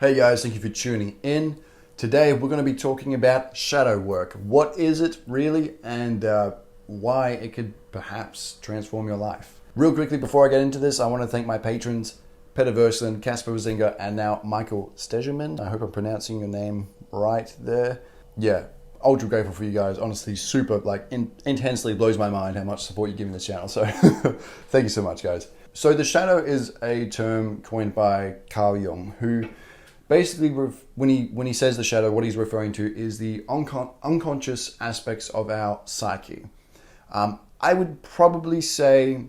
Hey guys, thank you for tuning in. Today we're going to be talking about shadow work. What is it really, and why it could perhaps transform your life. Real quickly before I get into this, I want to thank my patrons, Peter Verslin, Casper Zinga, and now Michael Stegeman. I hope I'm pronouncing your name right there. Yeah, ultra grateful for you guys. Honestly, super, intensely blows my mind how much support you're giving this channel. So thank you so much, guys. So the shadow is a term coined by Carl Jung, who basically, when he says the shadow, what he's referring to is the unconscious aspects of our psyche. I would probably say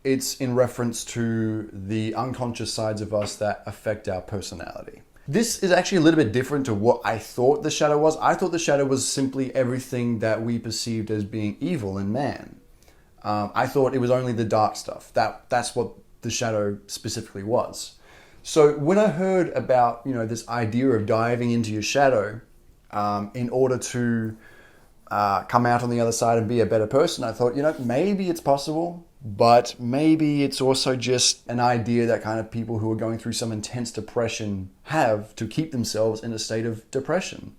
it's in reference to the unconscious sides of us that affect our personality. This is actually a little bit different to what I thought the shadow was. I thought the shadow was simply everything that we perceived as being evil in man. I thought it was only the dark stuff. That's what the shadow specifically was. So when I heard about, this idea of diving into your shadow in order to come out on the other side and be a better person, I thought, maybe it's possible, but maybe it's also just an idea that kind of people who are going through some intense depression have to keep themselves in a state of depression.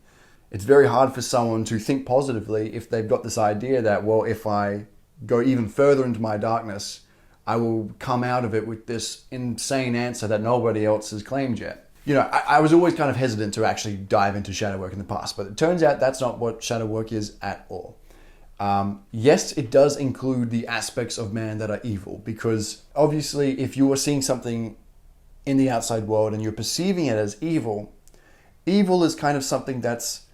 It's very hard for someone to think positively if they've got this idea that, well, if I go even further into my darkness, I will come out of it with this insane answer that nobody else has claimed yet. I was always kind of hesitant to actually dive into shadow work in the past, but it turns out that's not what shadow work is at all. Yes, it does include the aspects of man that are evil, because obviously if you are seeing something in the outside world and you're perceiving it as evil, evil is kind of something that's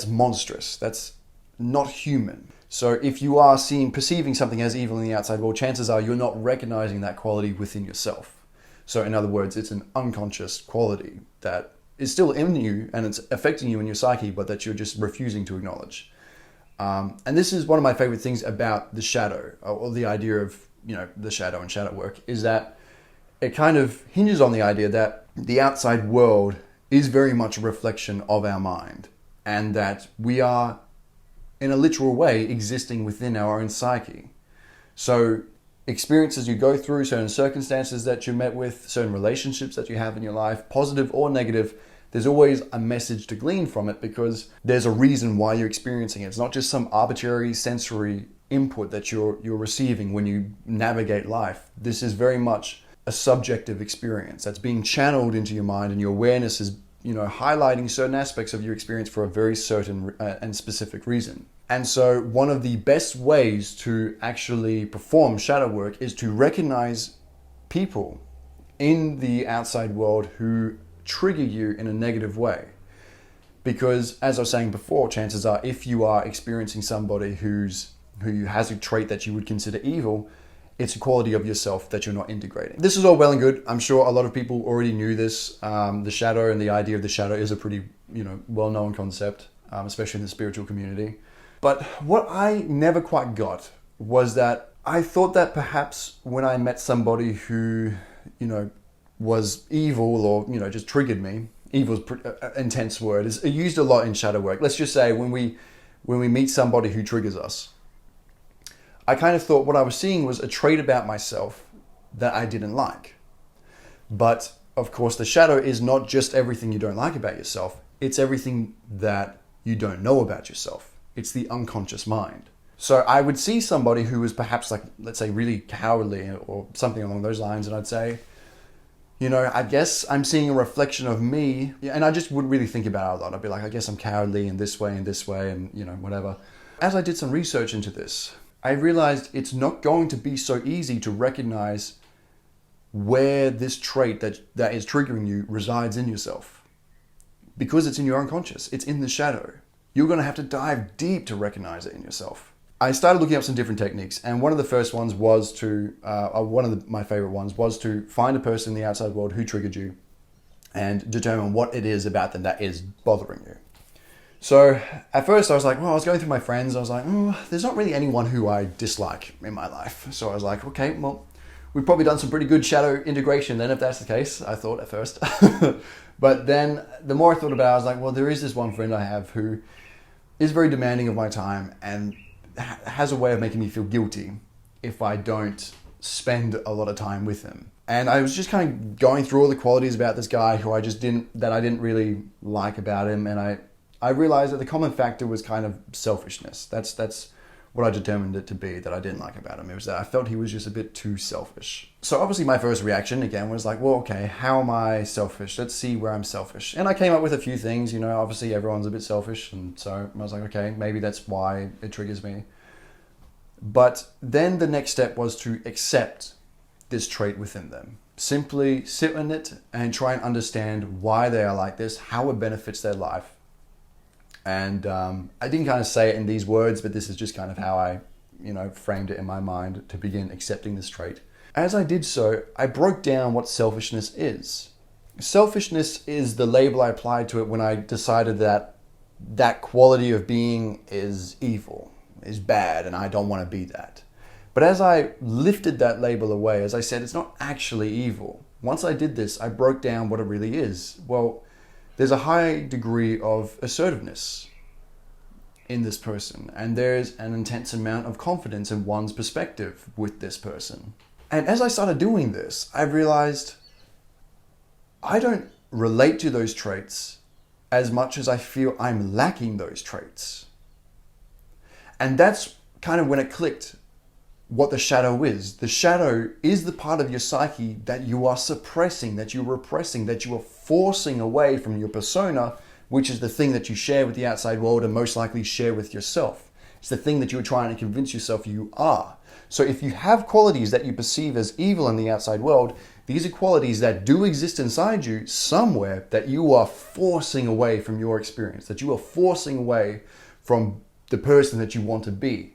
monstrous, that's not human. So if you are perceiving something as evil in the outside world, chances are you're not recognizing that quality within yourself. So in other words, it's an unconscious quality that is still in you and it's affecting you in your psyche, but that you're just refusing to acknowledge. And this is one of my favorite things about the shadow, or the idea of, the shadow and shadow work, is that it kind of hinges on the idea that the outside world is very much a reflection of our mind, and that we are, in a literal way, existing within our own psyche. So experiences you go through, certain circumstances that you're met with, certain relationships that you have in your life, positive or negative, there's always a message to glean from it, because there's a reason why you're experiencing it. It's not just some arbitrary sensory input that you're receiving when you navigate life. This is very much a subjective experience that's being channeled into your mind, and your awareness is highlighting certain aspects of your experience for a very certain and specific reason. And so one of the best ways to actually perform shadow work is to recognize people in the outside world who trigger you in a negative way. Because as I was saying before, chances are if you are experiencing somebody who has a trait that you would consider evil, it's a quality of yourself that you're not integrating. This is all well and good. I'm sure a lot of people already knew this. The shadow and the idea of the shadow is a pretty, well-known concept, especially in the spiritual community. But what I never quite got was that I thought that perhaps when I met somebody who, was evil or, just triggered me, evil is an intense word, is used a lot in shadow work. Let's just say when we meet somebody who triggers us, I kind of thought what I was seeing was a trait about myself that I didn't like. But of course, the shadow is not just everything you don't like about yourself. It's everything that you don't know about yourself. It's the unconscious mind. So I would see somebody who was perhaps let's say really cowardly or something along those lines, and I'd say, I guess I'm seeing a reflection of me. And I just wouldn't really think about it a lot. I'd be like, I guess I'm cowardly in this way and this way and, whatever. As I did some research into this, I realized it's not going to be so easy to recognize where this trait that is triggering you resides in yourself. Because it's in your unconscious, it's in the shadow. You're going to have to dive deep to recognize it in yourself. I started looking up some different techniques, and one of the first ones was my favorite ones was to find a person in the outside world who triggered you and determine what it is about them that is bothering you. So at first I was like, I was going through my friends. I was like, there's not really anyone who I dislike in my life. So I was like, okay, well, we've probably done some pretty good shadow integration then, if that's the case, I thought at first. But then the more I thought about it, I was like, well, there is this one friend I have who is very demanding of my time and has a way of making me feel guilty if I don't spend a lot of time with him. And I was just kind of going through all the qualities about this guy who I didn't really like about him. And I realized that the common factor was kind of selfishness. That's what I determined it to be that I didn't like about him. It was that I felt he was just a bit too selfish. So obviously my first reaction again was like, well, okay, how am I selfish? Let's see where I'm selfish. And I came up with a few things, obviously everyone's a bit selfish. And so I was like, okay, maybe that's why it triggers me. But then the next step was to accept this trait within them. Simply sit in it and try and understand why they are like this, how it benefits their life. And I didn't kind of say it in these words, but this is just kind of how I, framed it in my mind to begin accepting this trait. As I did so, I broke down what selfishness is. Selfishness is the label I applied to it when I decided that that quality of being is evil, is bad, and I don't want to be that. But as I lifted that label away, as I said, it's not actually evil. Once I did this, I broke down what it really is. Well, there's a high degree of assertiveness in this person, and there's an intense amount of confidence in one's perspective with this person. And as I started doing this, I realized I don't relate to those traits as much as I feel I'm lacking those traits. And that's kind of when it clicked what the shadow is. The shadow is the part of your psyche that you are suppressing, that you're repressing, that you are forcing away from your persona, which is the thing that you share with the outside world and most likely share with yourself. It's the thing that you're trying to convince yourself you are. So if you have qualities that you perceive as evil in the outside world, these are qualities that do exist inside you somewhere that you are forcing away from your experience, that you are forcing away from the person that you want to be.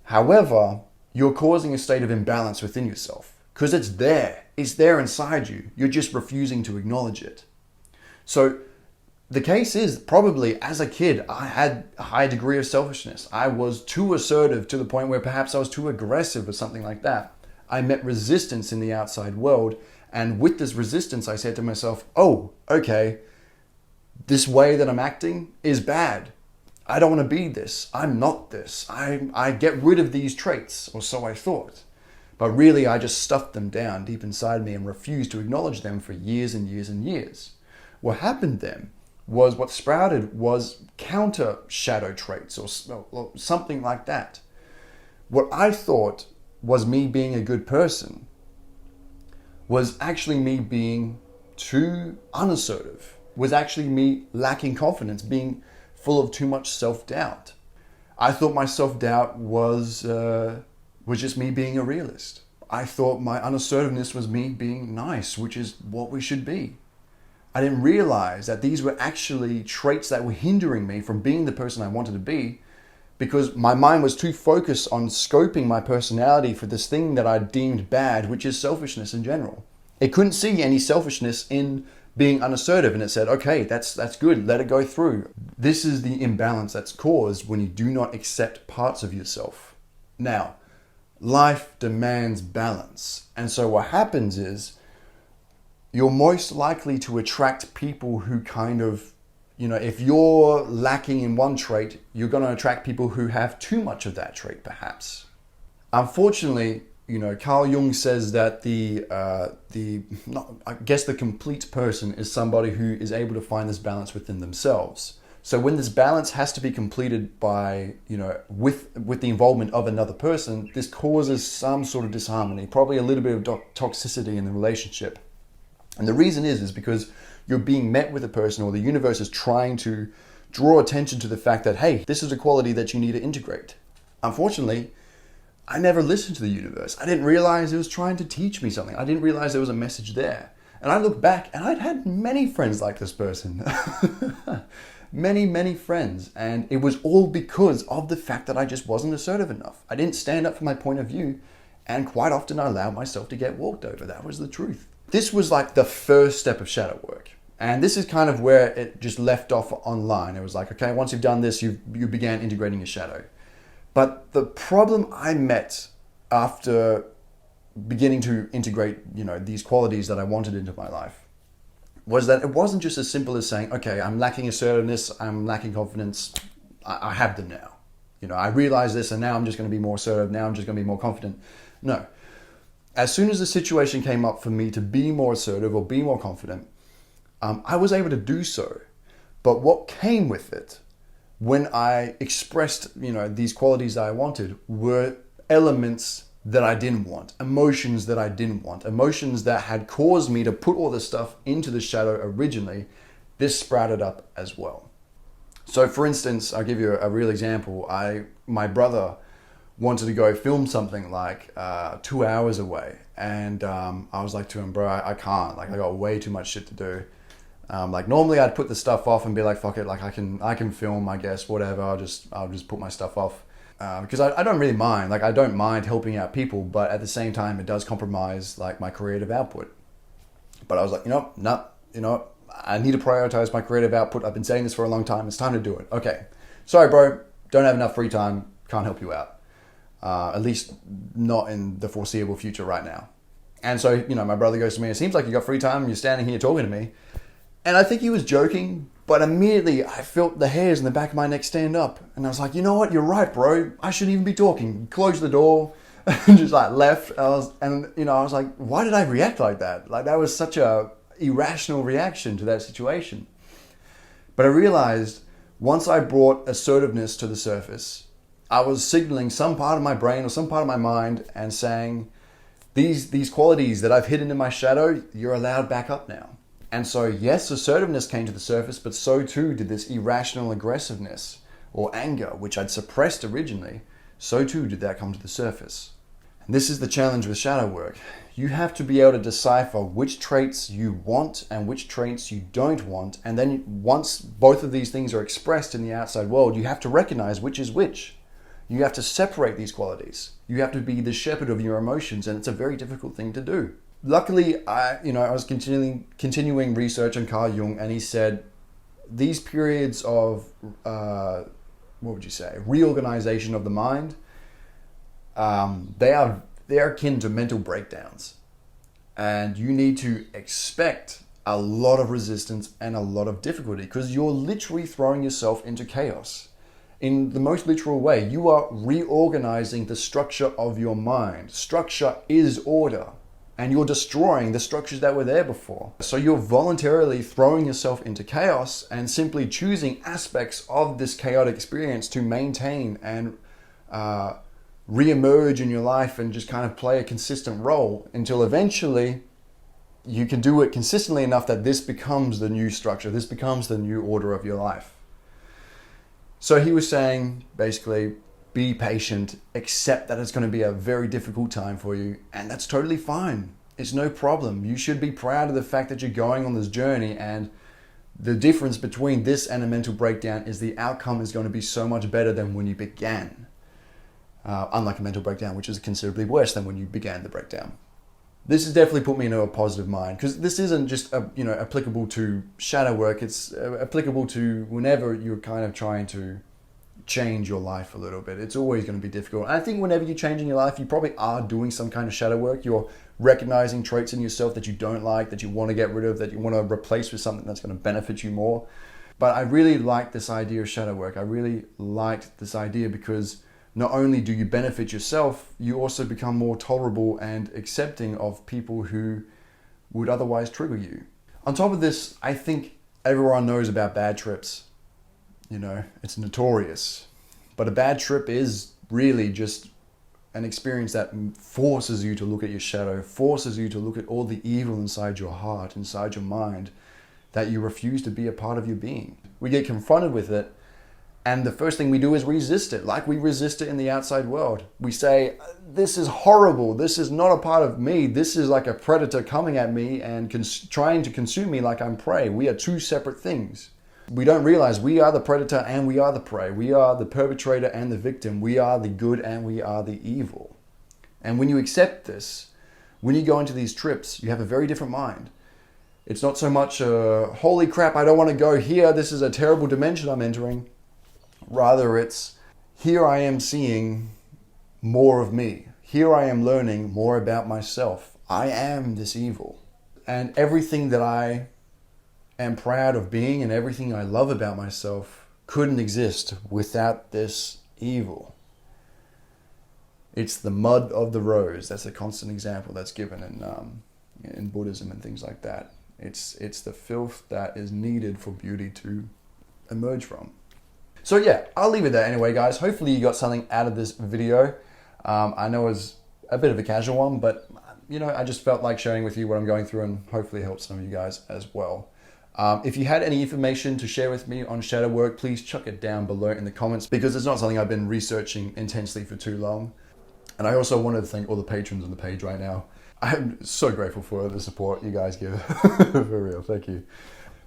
However, you're causing a state of imbalance within yourself because it's there. It's there inside you. You're just refusing to acknowledge it. So the case is probably as a kid, I had a high degree of selfishness. I was too assertive to the point where perhaps I was too aggressive or something like that. I met resistance in the outside world. And with this resistance, I said to myself, oh, okay, this way that I'm acting is bad. I don't want to be this. I'm not this. I get rid of these traits, or so I thought. But really, I just stuffed them down deep inside me and refused to acknowledge them for years and years and years. What happened then was what sprouted was counter shadow traits or something like that. What I thought was me being a good person was actually me being too unassertive, was actually me lacking confidence, being full of too much self-doubt. I thought my self-doubt was just me being a realist. I thought my unassertiveness was me being nice, which is what we should be. I didn't realize that these were actually traits that were hindering me from being the person I wanted to be because my mind was too focused on scoping my personality for this thing that I deemed bad, which is selfishness in general. It couldn't see any selfishness in being unassertive, and it said, okay, that's good, let it go through. This is the imbalance that's caused when you do not accept parts of yourself. Now, life demands balance. And so what happens is you're most likely to attract people who kind of, if you're lacking in one trait, you're going to attract people who have too much of that trait, perhaps. Unfortunately, Carl Jung says that the complete person is somebody who is able to find this balance within themselves. So when this balance has to be completed by, with the involvement of another person, this causes some sort of disharmony, probably a little bit of toxicity in the relationship. And the reason is because you're being met with a person, or the universe is trying to draw attention to the fact that, hey, this is a quality that you need to integrate. Unfortunately, I never listened to the universe. I didn't realize it was trying to teach me something. I didn't realize there was a message there. And I look back and I'd had many friends like this person. Many, many friends. And it was all because of the fact that I just wasn't assertive enough. I didn't stand up for my point of view. And quite often I allowed myself to get walked over. That was the truth. This was like the first step of shadow work. And this is kind of where it just left off online. It was like, okay, once you've done this, you began integrating your shadow. But the problem I met after beginning to integrate, these qualities that I wanted into my life was that it wasn't just as simple as saying, okay, I'm lacking assertiveness, I'm lacking confidence, I have them now. I realize this and now I'm just going to be more assertive, now I'm just going to be more confident. No, as soon as the situation came up for me to be more assertive or be more confident, I was able to do so. But what came with it when I expressed, these qualities that I wanted were elements that I didn't want, emotions that I didn't want, emotions that had caused me to put all this stuff into the shadow originally. This sprouted up as well. So for instance, I'll give you a real example. My brother wanted to go film something like 2 hours away. And I was like to him, bro, I can't. Like, I got way too much shit to do. Like normally I'd put the stuff off and be like, fuck it, like I can film, I guess, whatever. I'll just put my stuff off. Because I don't really mind. Like, I don't mind helping out people, but at the same time, it does compromise like my creative output. But I was like, I need to prioritize my creative output. I've been saying this for a long time. It's time to do it. Okay. Sorry, bro. Don't have enough free time. Can't help you out. At least not in the foreseeable future right now. And so, my brother goes to me, it seems like you got free time and you're standing here talking to me. And I think he was joking, but immediately I felt the hairs in the back of my neck stand up. And I was like, you know what? You're right, bro. I shouldn't even be talking. Closed the door and just like left. I was like, why did I react like that? Like, that was such a irrational reaction to that situation. But I realized once I brought assertiveness to the surface, I was signaling some part of my brain or some part of my mind and saying, these qualities that I've hidden in my shadow, you're allowed back up now. And so yes, assertiveness came to the surface, but so too did this irrational aggressiveness or anger, which I'd suppressed originally. So too did that come to the surface. And this is the challenge with shadow work. You have to be able to decipher which traits you want and which traits you don't want. And then once both of these things are expressed in the outside world, you have to recognize which is which. You have to separate these qualities. You have to be the shepherd of your emotions, and it's a very difficult thing to do. Luckily, I was continuing research on Carl Jung, and he said these periods of, reorganization of the mind, they are akin to mental breakdowns. And you need to expect a lot of resistance and a lot of difficulty because you're literally throwing yourself into chaos. In the most literal way, you are reorganizing the structure of your mind. Structure is order. And you're destroying the structures that were there before. So you're voluntarily throwing yourself into chaos and simply choosing aspects of this chaotic experience to maintain and re-emerge in your life and just kind of play a consistent role until eventually you can do it consistently enough that this becomes the new structure. This becomes the new order of your life. So he was saying, basically, be patient, accept that it's going to be a very difficult time for you, and that's totally fine. It's no problem. You should be proud of the fact that you're going on this journey, and the difference between this and a mental breakdown is the outcome is going to be so much better than when you began. Unlike a mental breakdown, which is considerably worse than when you began the breakdown. This has definitely put me into a positive mind, because this isn't just applicable to shadow work. It's applicable to whenever you're kind of trying to change your life a little bit. It's always going to be difficult. And I think whenever you're changing your life, you probably are doing some kind of shadow work. You're recognizing traits in yourself that you don't like, that you want to get rid of, that you want to replace with something that's going to benefit you more. But I really like this idea of shadow work. I really liked this idea because not only do you benefit yourself, you also become more tolerable and accepting of people who would otherwise trigger you. On top of this, I think everyone knows about bad trips. It's notorious. But a bad trip is really just an experience that forces you to look at your shadow, forces you to look at all the evil inside your heart, inside your mind, that you refuse to be a part of your being. We get confronted with it, and the first thing we do is resist it, like we resist it in the outside world. We say, this is horrible, this is not a part of me, this is like a predator coming at me and trying to consume me like I'm prey. We are two separate things. We don't realize we are the predator and we are the prey. We are the perpetrator and the victim. We are the good and we are the evil. And when you accept this, when you go into these trips, you have a very different mind. It's not so much, holy crap, I don't want to go here. This is a terrible dimension I'm entering. Rather, it's, here I am seeing more of me. Here I am learning more about myself. I am this evil. And everything that I am proud of being and everything I love about myself couldn't exist without this evil. It's the mud of the rose. That's a constant example that's given in Buddhism and things like that. It's the filth that is needed for beauty to emerge from. So yeah, I'll leave it there anyway, guys. Hopefully you got something out of this video. I know it was a bit of a casual one, but you know, I just felt like sharing with you what I'm going through and hopefully help some of you guys as well. If you had any information to share with me on shadow work, please chuck it down below in the comments, because it's not something I've been researching intensely for too long. And I also wanted to thank all the patrons on the page right now. I'm so grateful for the support you guys give. For real, thank you.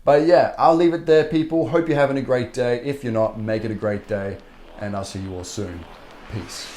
But yeah, I'll leave it there, people. Hope you're having a great day. If you're not, make it a great day. And I'll see you all soon. Peace.